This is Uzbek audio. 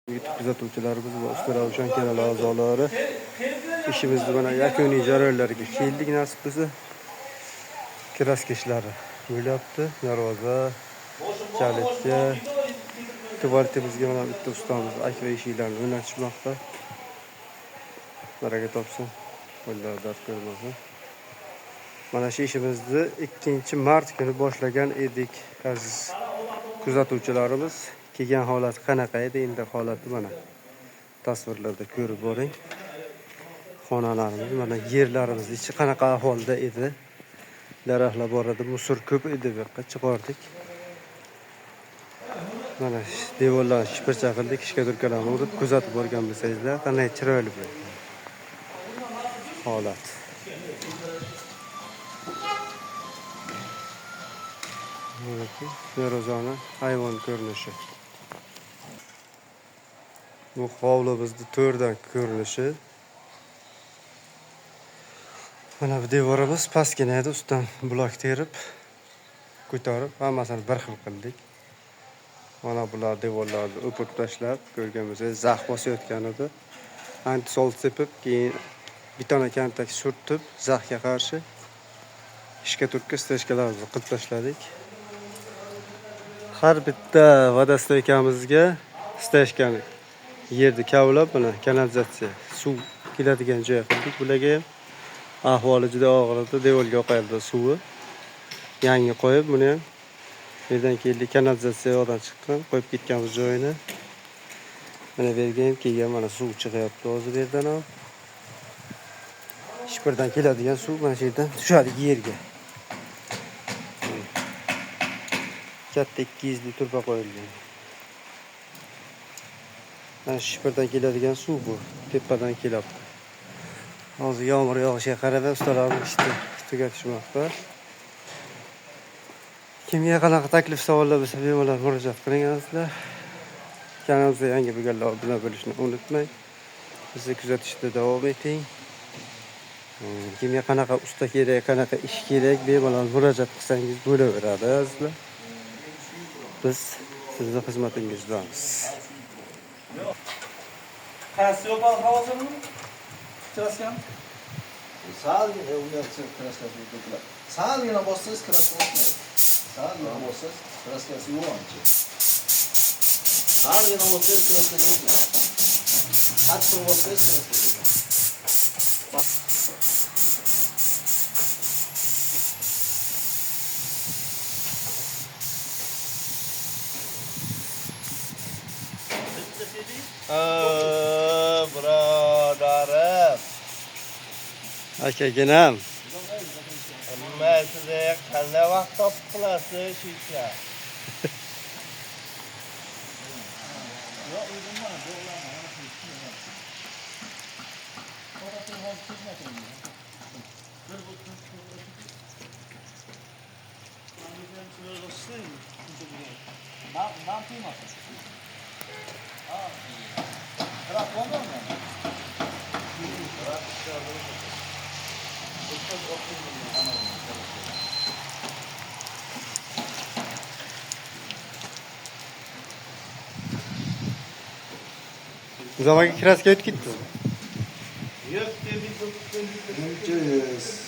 YouTube kuzatuvchilarimiz va Usta Ravshan kanali a'zolari ishimizni mana yakuniy jarayonlariga keldik. Nasib bo'lsa kraska ishlari bo'lyapti. Darvoza, kalitga, kvartimizga mana bitta ustamiz aka eshiklarni o'rnatishmoqda. Baraka topsin. Qo'llar dard ko'rmasin. Mana shu ishimizni 2-mart kuni boshlagan edik aziz kuzatuvchilarimiz. Kelgan holat qanaqa edi? Endi holati mana tasvirlarda ko'rib boring. Xonalarimiz, mana yerlarimiz ichi qanaqa ahvolda edi? Daraxtlar bor edi, musor ko'p edi, bu yoqqa chiqardik. Mana devorlarni shipircha qildik, ishga turkalarni urib kuzatib borgan bo'lsangizlar, qanday chiroyli bo'ldi holat. Merozani hayvon ko'rinishi. Bu hovlimizning to'rdan ko'rinishi. Mana bu devorimiz pastgina edi, ustidan blok terib, ko'tarib, hammasini bir xil qildik. Mana bular devorlarni o'pib tashlab, ko'rgan bo'lsangiz, zax bosayotgan edi. Antisol sepib, keyin beton kantak surtib, zaxga qarshi ishga turtga stechkalarni qilib tashladik. Har bitta vodostoykamizga stechkani yerni kavlab, mana kanalizatsiya suv keladigan joy qildik. Bularga ham ahvoli juda og'ir edi, devorga oqaydi suvi. Yangi qo'yib, buni ham yerdan keldik, kanalizatsiya yoqdan chiqqan, qo'yib ketganmiz joyini. Mana bu yerga ham kelgan, mana suv chiqyapti hozir bu yerdan ham. Shipirdan keladigan suv mana shu yerdan tushadi yerga. Katta 200 turba qo'yilgan. Mana shipirdan keladigan suv bu, tepadan kelyapti. Hozir yomg'ir yog'ishiga qarab ustalarimiz ishni tugatishmoqda. Kimga qanaqa taklif savollar bo'lsa, bemalol murojaat qiling. Kanalimizda yangi bo'lganlar bilan bo'lishni unutmang. Bizni kuzatishda davom eting. Kimga qanaqa usta kerak, qanaqa ish kerak, bemalol murojaat qilsangiz bo'laveradi azizlar. Biz sizning xizmatingizdamiz. Qaysi yo'l hozirmi? Kraskam? Sağlıkla uyarıcı kraskası tuttular. Sağlıkla bossanız kraskası olmayın. Sağlıkla bossanız kraskası yoğunca. Sağlıkla bossanız kraskası olmayın. Hatta bossanız kraskası olmayın. Brotherım. Akaginam. Men sizga qanday vaqt topib qilasiz shu ishlar? Zamanki kraska o'tib ketdi. Yo'q, deb Mümkün.